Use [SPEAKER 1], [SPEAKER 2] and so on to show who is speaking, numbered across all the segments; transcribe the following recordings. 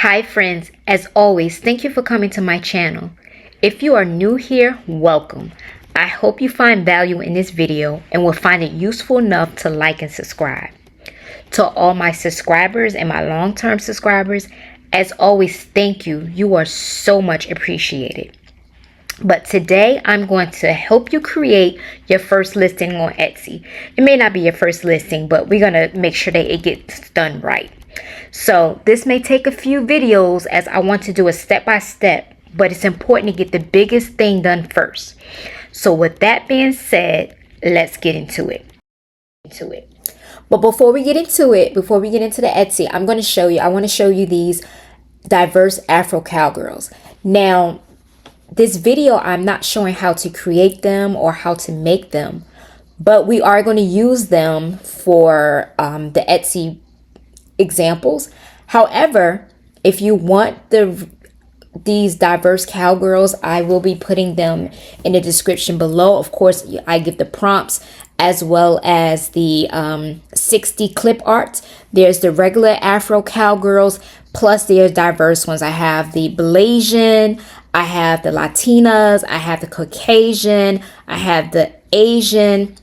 [SPEAKER 1] Hi friends, as always, thank you for coming to my channel. If you are new here, welcome. I hope you find value in this video and will find it useful enough to like and subscribe. To all my subscribers and my long-term subscribers, as always, thank you. You are so much appreciated. But today I'm going to help you create your first listing on Etsy. It may not be your first listing, but we're going to make sure that it gets done right. So this may take a few videos as I want to do a step-by-step, but it's important to get the biggest thing done first. So with that being said, let's get into it. But before we get into the Etsy, I want to show you these diverse Afro cowgirls. Now, this video, I'm not showing how to create them or how to make them, but we are going to use them for the Etsy examples. However, if you want these diverse cowgirls, I will be putting them in the description below. Of course, I give the prompts as well as the 60 clip arts. There's the regular Afro cowgirls, plus there's diverse ones. I have the Blasian, I have the Latinas, I have the Caucasian, I have the Asian,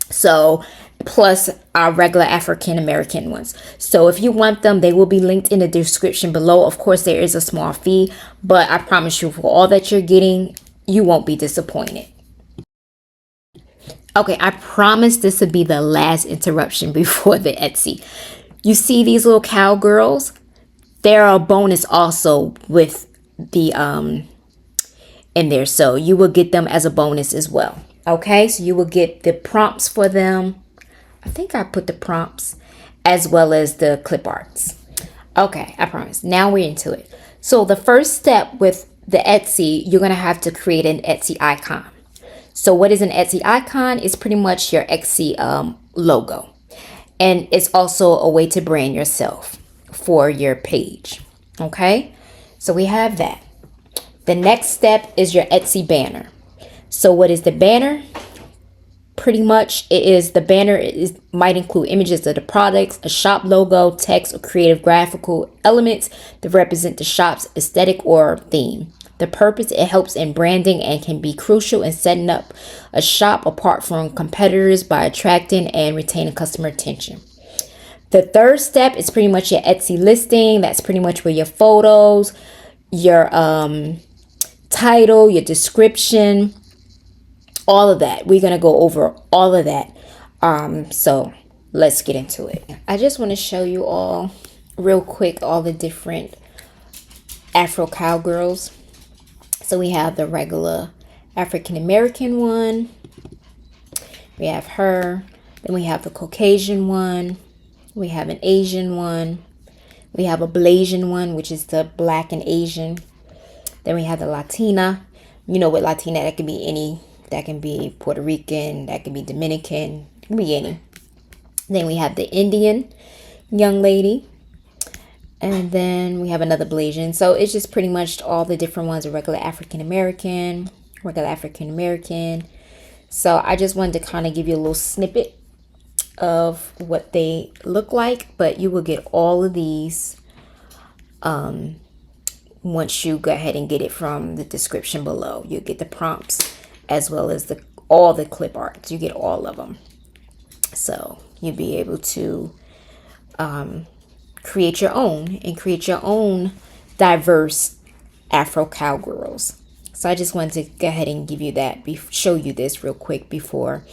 [SPEAKER 1] so plus our regular African American ones. So if you want them, they will be linked in the description below. Of course, there is a small fee, but I promise you, for all that you're getting, you won't be disappointed. Okay, I promise this will be the last interruption before the Etsy. You see these little cowgirls? They're a bonus also with the in there, so you will get them as a bonus as well. Okay, so you will get the prompts for them. I think I put the prompts as well as the clip arts. Okay, I promise. Now we're into it. So the first step with the Etsy, you're gonna have to create an Etsy icon. So what is an Etsy icon? It's pretty much your Etsy logo, and it's also a way to brand yourself for your page. Okay, so we have that. The next step is your Etsy banner. So what is the banner? Pretty much might include images of the products, a shop logo, text, or creative graphical elements that represent the shop's aesthetic or theme. The purpose: it helps in branding and can be crucial in setting up a shop apart from competitors by attracting and retaining customer attention. The third step is pretty much your Etsy listing. That's pretty much where your photos, your title, your description, all of that. We're going to go over all of that. So let's get into it. I just want to show you all real quick all the different Afro cowgirls. So we have the regular African American one. We have her. Then we have the Caucasian one. We have an Asian one. We have a Blasian one, which is the black and Asian. Then we have the Latina. You know, with Latina, that can be any. That can be Puerto Rican. That can be Dominican. It can be any. Then we have the Indian young lady. And then we have another Blasian. So it's just pretty much all the different ones. A regular African American. So I just wanted to kind of give you a little snippet of what they look like. But you will get all of these once you go ahead and get it from the description below. You'll get the prompts as well as all the clip arts. You get all of them. So you'll be able to create your own diverse Afro cowgirls. So I just wanted to go ahead and give you that, show you this real quick before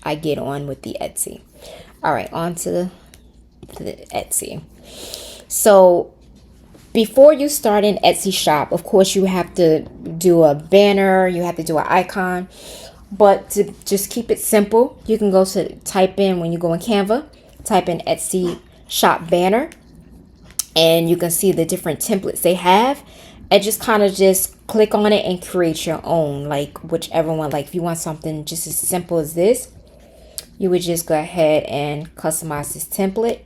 [SPEAKER 1] I get on with the Etsy. All right, on to the Etsy. So before you start an Etsy shop, of course, you have to do a banner, you have to do an icon. But to just keep it simple, you can type in, when you go in Canva, type in Etsy shop banner, and you can see the different templates they have, and just kind of just click on it and create your own, like whichever one. Like if you want something just as simple as this, you would just go ahead and customize this template,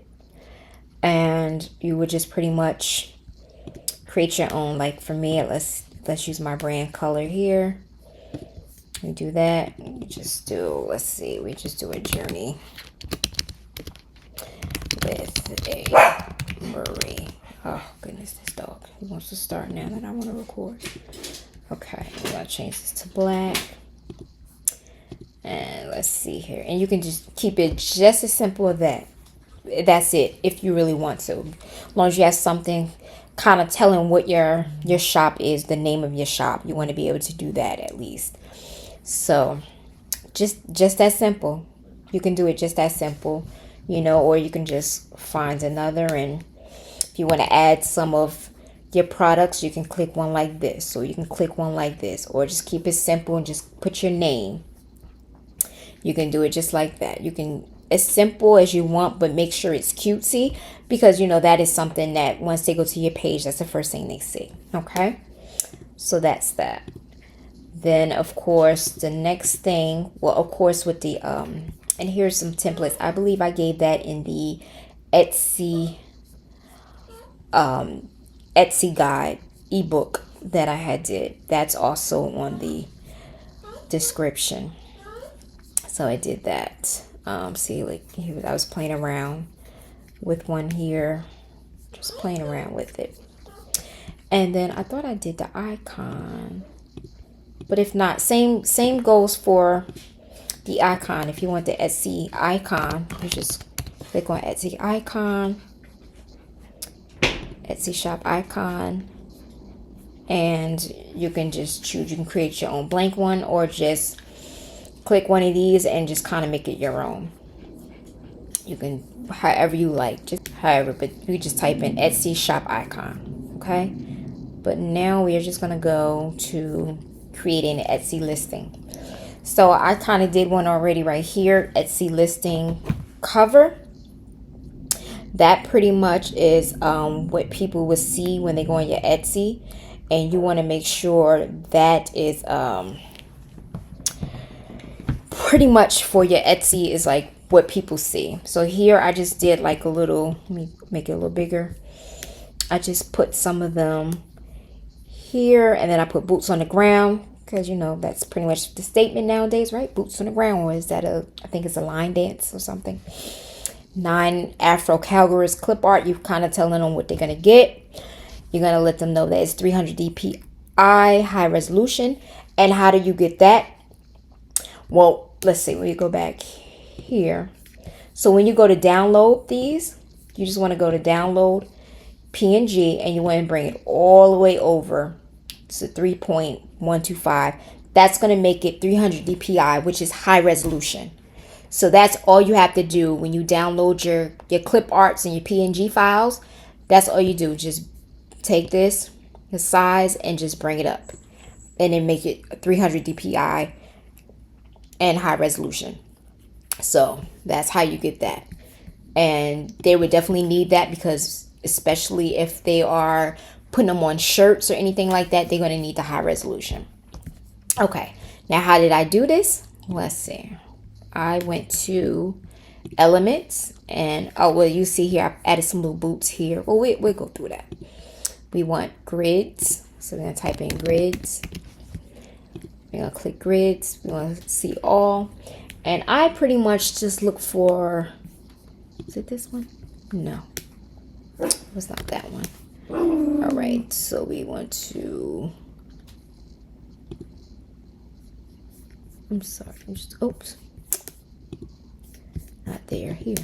[SPEAKER 1] and you would just pretty much create your own. Like for me, let's use my brand color here. We do that. We just do a journey with a Marie. Oh goodness, this dog. He wants to start now that I want to record. Okay, I'm gonna change this to black. And let's see here. And you can just keep it just as simple as that. That's it, if you really want to. As long as you have something kind of telling what your shop is, the name of your shop. You want to be able to do that at least. So just that simple. You can do it just that simple, you know, or you can just find another, and if you want to add some of your products, you can click one like this, or you can click one like this, or just keep it simple and just put your name. You can do it just like that. You can, as simple as you want, but make sure it's cutesy, because you know that is something that once they go to your page, that's the first thing they see. Okay, so that's that. Then of course the next thing, well, of course, with the and here's some templates. I believe I gave that in the Etsy Etsy guide ebook that I had did. That's also on the description. So I did that. See, like I was playing around with one here, just playing around with it. And then I thought I did the icon, but if not, same goes for the icon. If you want the Etsy icon, you just click on Etsy icon, Etsy shop icon, and you can just choose. You can create your own blank one, or just click one of these and just kind of make it your own. You can, however you like, just however, but you just type in Etsy shop icon. Okay, but now we are just gonna go to creating an Etsy listing. So I kind of did one already right here, Etsy listing cover. That pretty much is what people will see when they go on your Etsy, and you want to make sure that is pretty much for your Etsy is like what people see. So here I just did like a little, let me make it a little bigger. I just put some of them here, and then I put boots on the ground, because you know that's pretty much the statement nowadays, right? Boots on the ground. Or is that I think it's a line dance or something. 9 Afro Cowgirls clip art. You're kind of telling them what they're gonna get. You're gonna let them know that it's 300 dpi high resolution. And how do you get that? Well, let's see. When you go back here, so when you go to download these, you just want to go to download PNG, and you want to bring it all the way over to 3.125. That's going to make it 300 dpi, which is high resolution. So that's all you have to do when you download your clip arts and your PNG files. That's all you do. Just take this, the size, and just bring it up, and then make it 300 dpi and high resolution. So that's how you get that. And they would definitely need that, because especially if they are putting them on shirts or anything like that, they're going to need the high resolution. Okay, now how did I do this? Let's see. I went to elements, and oh well, you see here I added some little boots here. Well, we'll go through that. We want grids, so we're going to type in grids. We're going to click grids. We want to see all, and I pretty much just look for, is it this one? No, it was not that one. All right, so we want to, I'm sorry, I'm just, oops, not there, here.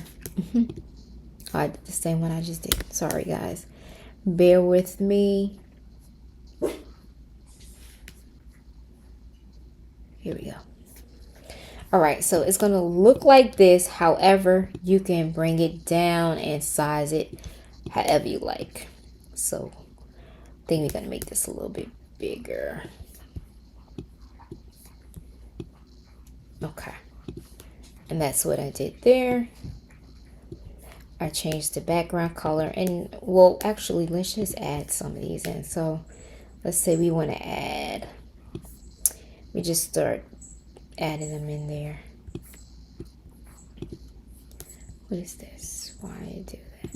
[SPEAKER 1] I did the same one I just did. Sorry guys, bear with me. Here we go. All right, so it's gonna look like this. However, you can bring it down and size it however you like. So I think we're gonna make this a little bit bigger. Okay, and that's what I did there. I changed the background color, and well, actually, let's just add some of these in. So let's say we want to add, we just start adding them in there. What is this? Why do I do that?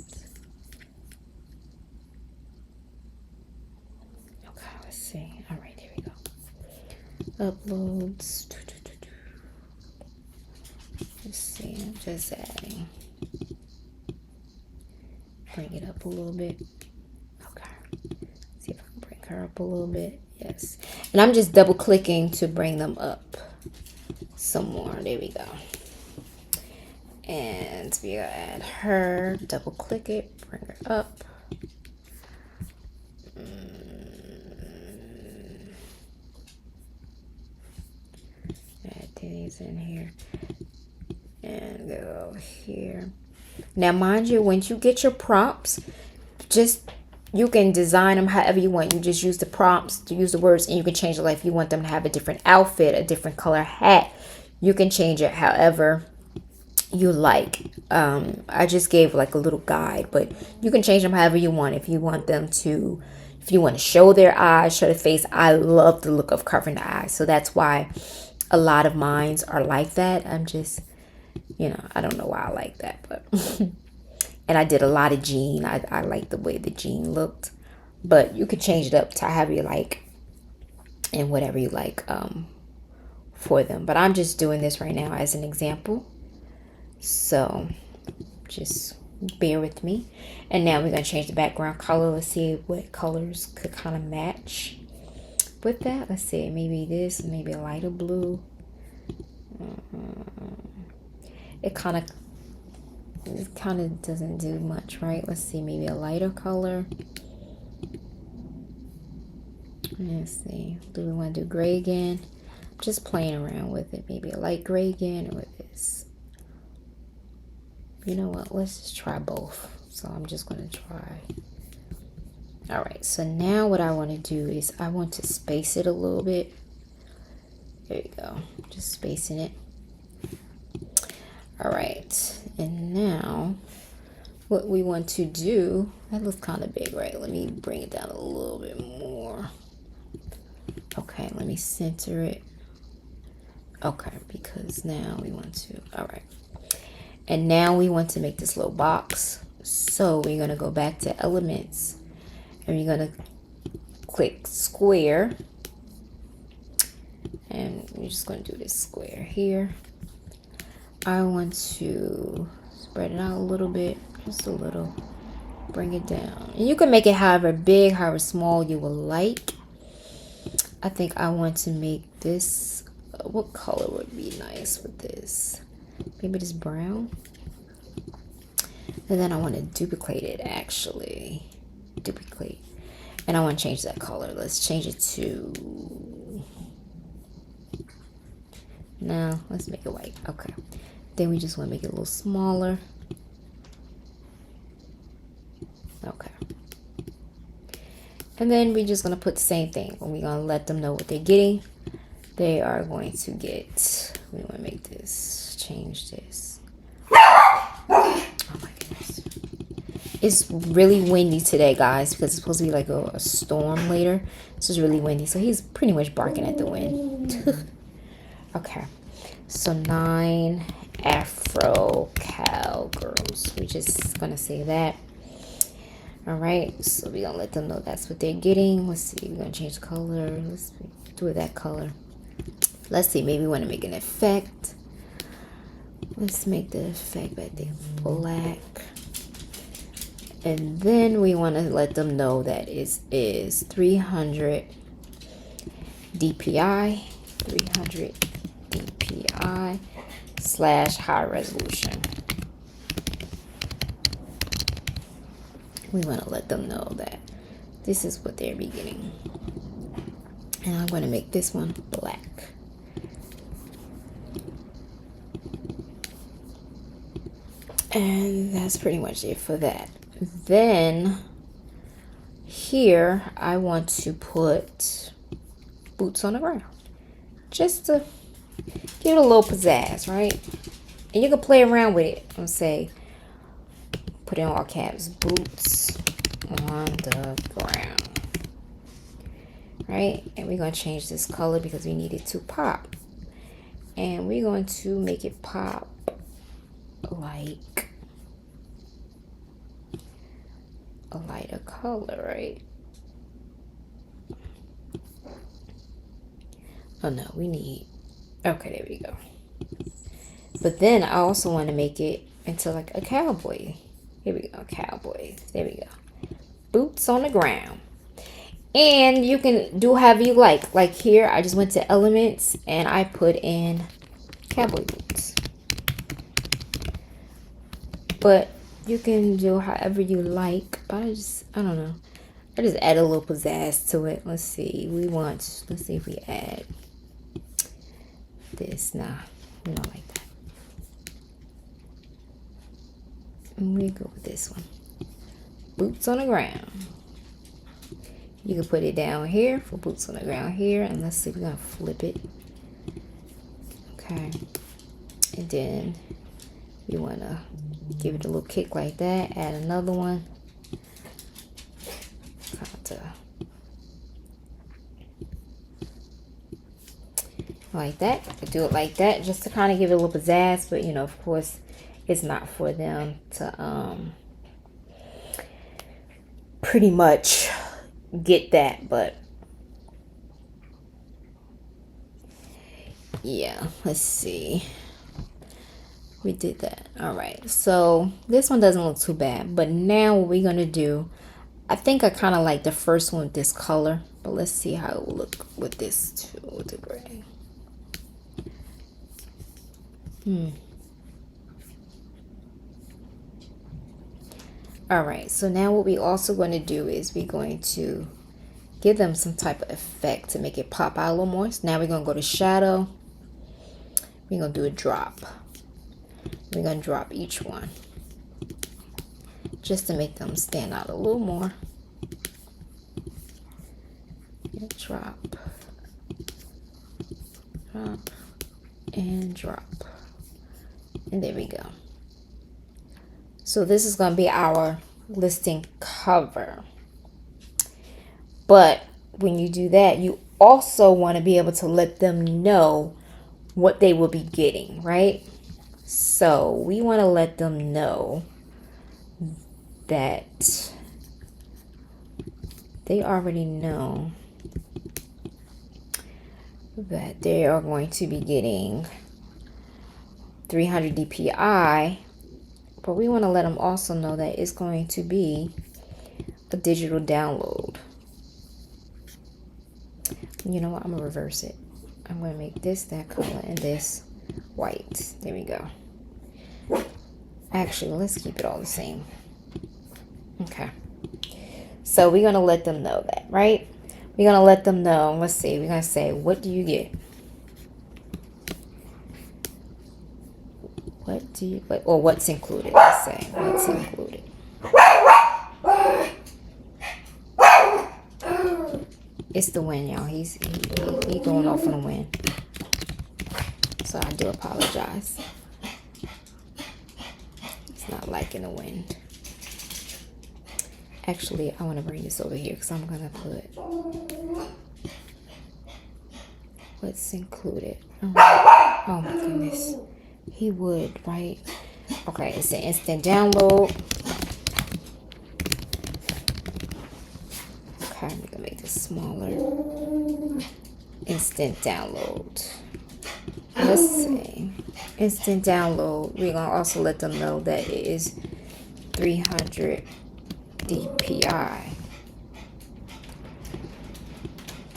[SPEAKER 1] Okay, let's see. All right, here we go. Uploads. Let's see, I'm just adding. Bring it up a little bit. Okay. her up a little bit. Yes. And I'm just double clicking to bring them up some more. There we go. And we gotta add her, double click it, bring her up. Add these in here and go here. Now, mind you, once you get your prompts, you can design them however you want. You just use the prompts to use the words, and you can change it. Like if you want them to have a different outfit, a different color hat, you can change it however you like. I just gave like a little guide, but you can change them however you want. If you want to show their eyes, show the face. I love the look of covering the eyes, so that's why a lot of mines are like that. I'm just, I don't know why I like that, but and I did a lot of jean. I like the way the jean looked, but you could change it up to however you like and whatever you like for them. But I'm just doing this right now as an example, so just bear with me. And now we're going to change the background color. Let's see what colors could kind of match with that. Let's see, maybe this, maybe a lighter blue. It kind of doesn't do much, right? Let's see, maybe a lighter color. Let's see, do we want to do gray again? Just playing around with it. Maybe a light gray again, or with this. You know what, let's just try both. So I'm just going to try. All right, so now what I want to do is I want to space it a little bit. There you go, just spacing it. All right, and now what we want to do, that looks kind of big, right? Let me bring it down a little bit more. Okay, let me center it. Okay, because now we want to, all right. And now we want to make this little box. So we're going to go back to elements and we're going to click square. And we're just going to do this square here. I want to spread it out a little bit, just a little, bring it down. And you can make it however big, however small you would like. I think I want to make this, what color would be nice with this? Maybe this brown. And then I want to duplicate it, actually. Duplicate. And I want to change that color. Let's change it to, no, let's make it white. Okay. Then we just want to make it a little smaller. Okay. And then we're just going to put the same thing. And we're going to let them know what they're getting. They are going to get, we want to make this, change this. Oh my goodness. It's really windy today, guys, because it's supposed to be like a storm later. So it's really windy. So he's pretty much barking at the wind. Okay. So 9 Afro cowgirls. We're just going to say that. All right. So we're going to let them know that's what they're getting. Let's see. We're going to change the color. Let's do it that color. Let's see. Maybe we want to make an effect. Let's make the effect, I think, black. And then we want to let them know that it is 300 DPI. 300 DPI / high resolution. We want to let them know that this is what they're beginning. And I'm going to make this one black. And that's pretty much it for that. Then here I want to put boots on the ground, just to give it a little pizzazz, right? And you can play around with it and say, put in all caps, boots on the ground, right? And we're going to change this color because we need it to pop. And we're going to make it pop like a lighter color, right? Oh no, we need, okay, there we go. But then I also want to make it into like a cowboy. Here we go, cowboy. There we go. Boots on the ground. And you can do however you like. Like here, I just went to elements and I put in cowboy boots. But you can do however you like. But I don't know. I just add a little pizzazz to it. Let's see. Let's see if we add this. Nah, we don't like that. And we go with this one. Boots on the ground. You can put it down here for boots on the ground here. And let's see, we're going to flip it. Okay. And then you want to give it a little kick like that. Add another one. Like that. Do it like that just to kind of give it a little pizzazz. But, you know, of course, it's not for them to pretty much get that. But yeah, let's see. We did that. All right, so this one doesn't look too bad. But now what we're gonna do, I think I kind of like the first one with this color, but let's see how it will look with this too, with the gray. All right, so now what we also going to do is we're going to give them some type of effect to make it pop out a little more. So now we're going to go to shadow. We're going to do a drop. We're going to drop each one just to make them stand out a little more. Drop, drop, and drop. And there we go. So this is going to be our listing cover. But when you do that, you also want to be able to let them know what they will be getting, right? So we want to let them know that they already know that they are going to be getting 300 DPI, but we want to let them also know that it's going to be a digital download. You know what? I'm gonna reverse it. I'm gonna make this that color and this white. There we go. Actually, let's keep it all the same. Okay. So we're gonna let them know that, right? We're gonna let them know. Let's see. We're gonna say, what do you get? What do you, or what's included? Let's say what's included. It's the wind, y'all. He going off on the wind. So I do apologize. It's not liking the wind. Actually, I want to bring this over here because I'm going to put what's included. Oh my goodness. He would, right? Okay, it's an instant download. Okay, I'm gonna make this smaller. Instant download. Let's see. Instant download. We're gonna also let them know that it is 300 DPI.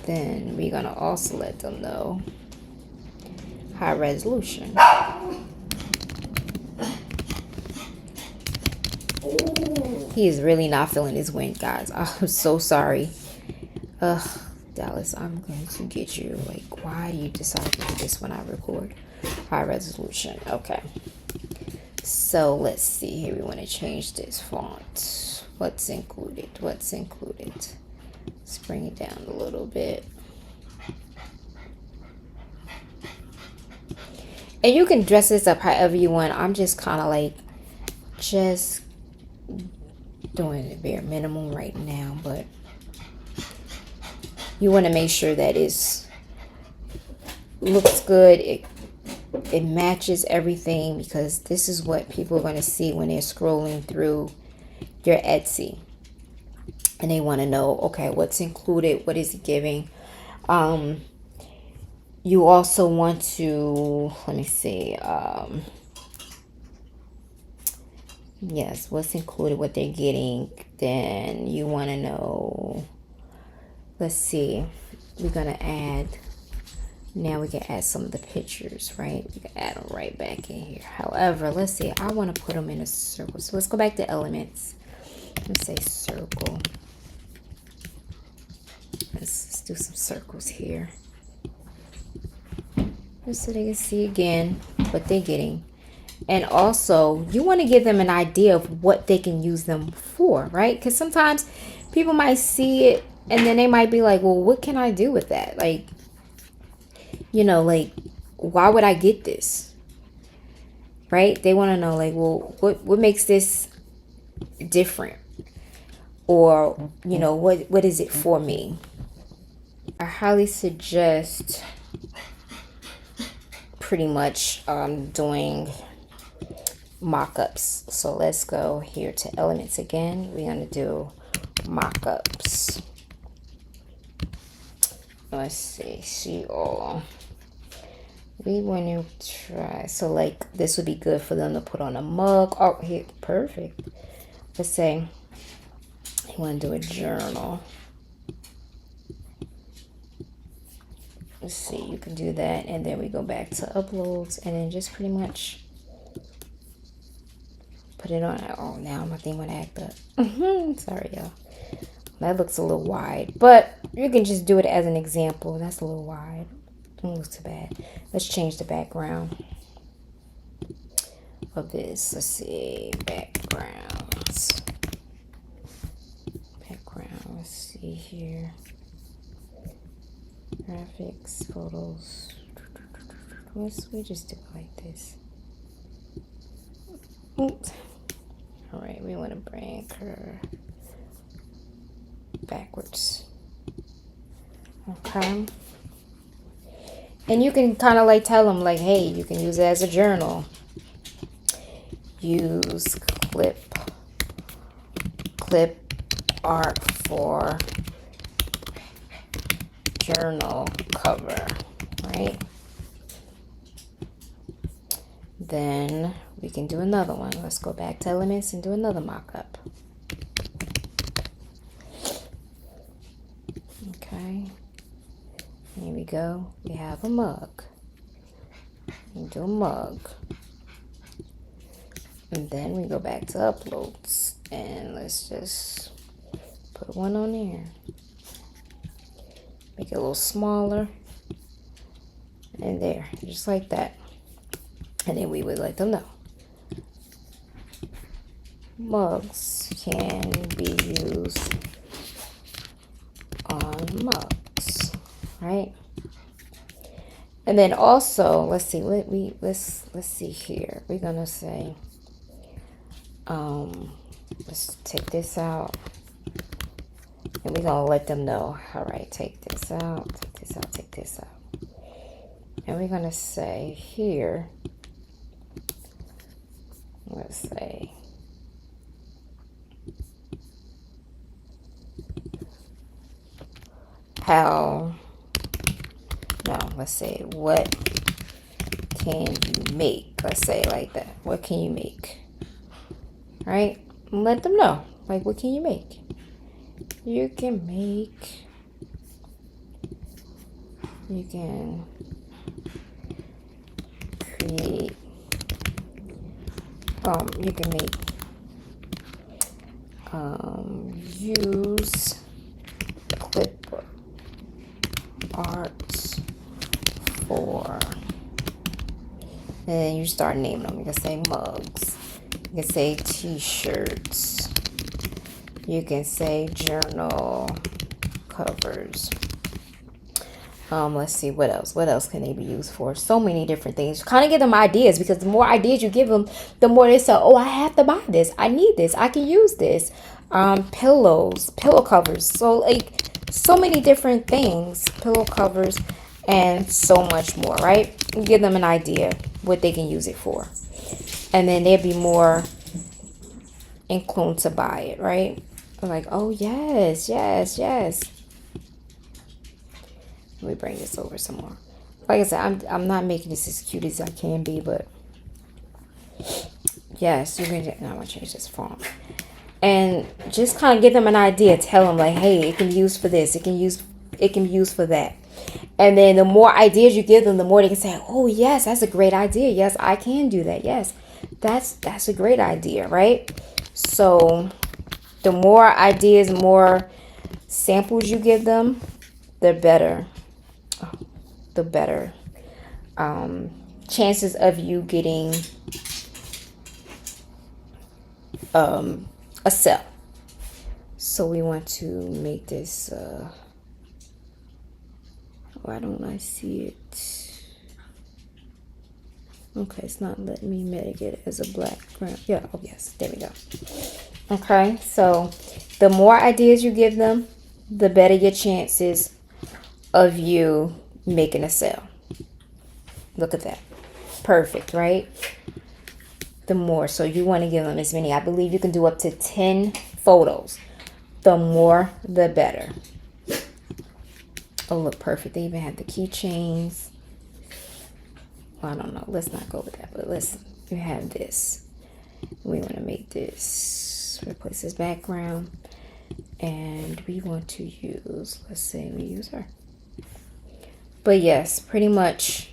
[SPEAKER 1] Then we're gonna also let them know high resolution. He is really not feeling his wind, guys. I'm so sorry. Dallas, I'm going to get you. Like, why do you decide to do this when I record? High resolution. Okay. So let's see here. We want to change this font. What's included? What's included? Let's bring it down a little bit. And you can dress this up however you want. I'm just kind of like just doing the bare minimum right now, but you want to make sure that it looks good. It matches everything, because this is what people are going to see when they're scrolling through your Etsy, and they want to know, okay, what's included, what is it giving. You also want to, let me see, yes, what's included, what they're getting. Then you want to know let's see, we're gonna add, now we can add some of the pictures, right? We can add them right back in here. However, let's see, I want to put them in a circle. So let's go back to elements. Let's say circle. Let's do some circles here. Just so they can see again what they're getting. And also, you want to give them an idea of what they can use them for, right? Because sometimes people might see it and then they might be like, well, what can I do with that? Like, you know, like, why would I get this? Right? They want to know, like, well, what makes this different? Or, you know, what is it for me? I highly suggest pretty much doing mock-ups. So let's go here to elements again. We're going to do mock-ups. Let's see all. We want to try, so like this would be good for them to put on a mug. Oh, here, perfect. Let's say you want to do a journal. Let's see, you can do that, and then we go back to uploads, and then just pretty much put it on. Oh, now my thing went to act up. Sorry, y'all. That looks a little wide, but you can just do it as an example. That's a little wide. Don't look too bad. Let's change the background of this. Let's see, backgrounds. Background. Let's see here. Graphics, photos. We just do it like this. Oops. All right, we want to bring her backwards. Okay. And you can kind of like tell them like, hey, you can use it as a journal. Use clip art for journal cover, right? Then we can do another one. Let's go back to elements and do another mock-up. Okay. Here we go. We have a mug. We do a mug. And then we go back to uploads. And let's just put one on there. Make it a little smaller. And there. Just like that. And then we would let them know. Mugs can be used on mugs. Right? And then also, let's see, let's see here. We're gonna say, let's take this out, and we're gonna let them know. All right, take this out, take this out, take this out, and we're gonna say here. Let's say. Let's say, what can you make? Let's say it like that. What can you make? Right? And let them know. Like, what can you make? You can make, you can create, you can make, use clip art for, and then you start naming them. You can say mugs, you can say t-shirts, you can say journal covers. Let's see, what else can they be used for? So many different things. Kind of give them ideas, because the more ideas you give them, the more they say, oh, I have to buy this, I need this, I can use this. Pillows, pillow covers, so like so many different things, pillow covers, and so much more, right? Give them an idea what they can use it for, and then they'll be more inclined to buy it, right? Like, oh yes, yes, yes. Let me bring this over some more. Like I said, I'm not making this as cute as I can be, but yes, you can. I'm gonna change this font. And just kind of give them an idea. Tell them like, hey, it can be used for this. It can use it can be used for that. And then the more ideas you give them, the more they can say, oh yes, that's a great idea. Yes, I can do that. Yes, that's a great idea, right? So the more ideas, more samples you give them, the better. The better chances of you getting a sale. So we want to make this why don't I see it? Okay, it's not letting me make it as a black ground. Yeah, oh yes, there we go. Okay, so the more ideas you give them, the better your chances of you making a sale. Look at that. Perfect, right? The more, so you want to give them as many. I believe you can do up to 10 photos. The more, the better. Oh, look, perfect. They even have the keychains. Well, I don't know. Let's not go with that, but you have this. We want to make this, replace this background. And we want to use, let's say we use her. But yes, pretty much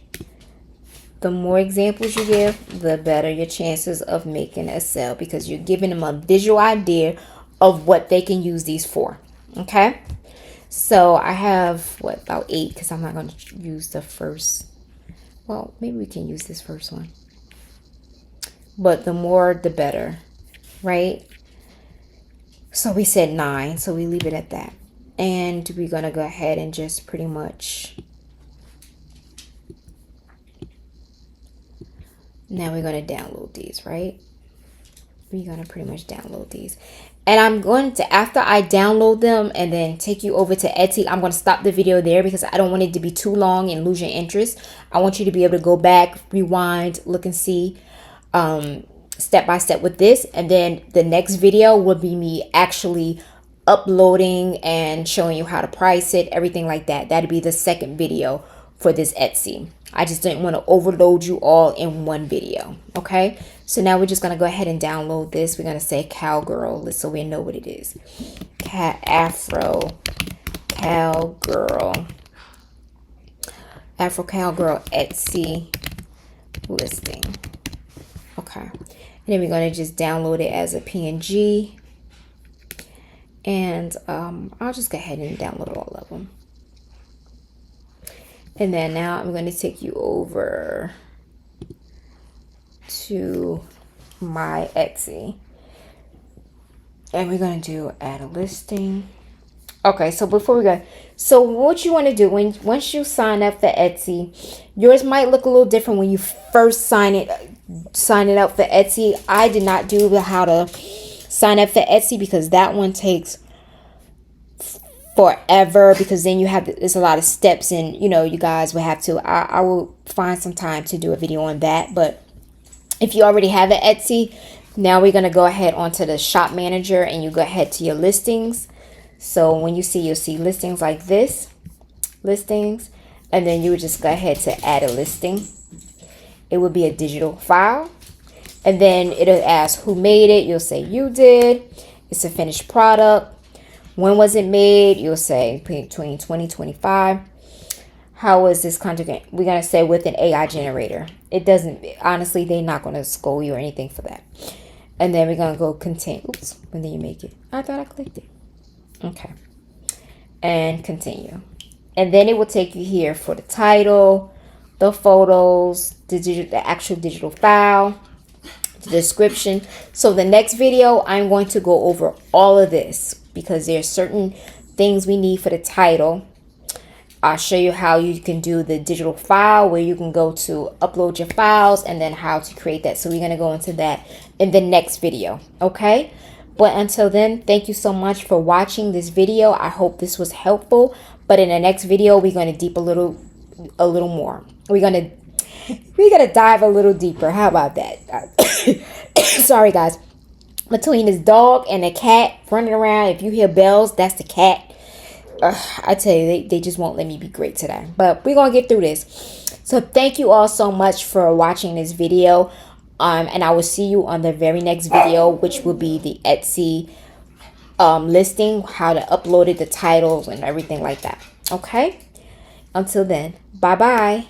[SPEAKER 1] the more examples you give, the better your chances of making a sale, because you're giving them a visual idea of what they can use these for. Okay? So I have, about 8, because I'm not going to use the first. Well, maybe we can use this first one. But the more, the better, right? So we said 9, so we leave it at that. And we're going to go ahead and just pretty much. Now we're going to download these, right? We're going to pretty much download these. And I'm going to, after I download them and then take you over to Etsy, I'm going to stop the video there because I don't want it to be too long and lose your interest. I want you to be able to go back, rewind, look and see step by step with this. And then the next video will be me actually uploading and showing you how to price it, everything like that. That'd be the second video for this Etsy. I just didn't want to overload you all in one video. Okay, so now we're just going to go ahead and download this. We're going to say cowgirl so we know what it is. Afro cowgirl Etsy listing. Okay, and then we're going to just download it as a PNG, and I'll just go ahead and download all of them. And then now I'm going to take you over to my Etsy. And we're going to do add a listing. Okay, so before we go, so what you want to do once you sign up for Etsy, yours might look a little different when you first sign it up for Etsy. I did not do how to sign up for Etsy because that one takes forever, because then there's a lot of steps, and you guys will have to, I will find some time to do a video on that. But if you already have an Etsy, now we're going to go ahead onto the shop manager, and you go ahead to your listings. So when you'll see listings like this, listings, and then you would just go ahead to add a listing. It would be a digital file, and then it'll ask who made it. You'll say you did. It's a finished product. When was it made? You'll say between 2025. How was this content? We're going to say with an AI generator. It doesn't, honestly, they're not going to scold you or anything for that. And then we're going to go continue. Oops, and then you make it. I thought I clicked it. Okay. And continue. And then it will take you here for the title, the photos, the actual digital file, the description. So the next video, I'm going to go over all of this, because there's certain things we need for the title. I'll show you how you can do the digital file, where you can go to upload your files, and then how to create that. So we're going to go into that in the next video. Okay. But until then, thank you so much for watching this video. I hope this was helpful. But in the next video, we're going to deep a little more. We're going to dive a little deeper. How about that? Sorry, guys. Between this dog and a cat running around, if you hear bells, that's the cat. I tell you, they just won't let me be great today. But we're going to get through this. So thank you all so much for watching this video. And I will see you on the very next video, which will be the Etsy listing, how to upload it, the titles, and everything like that. Okay? Until then, bye bye.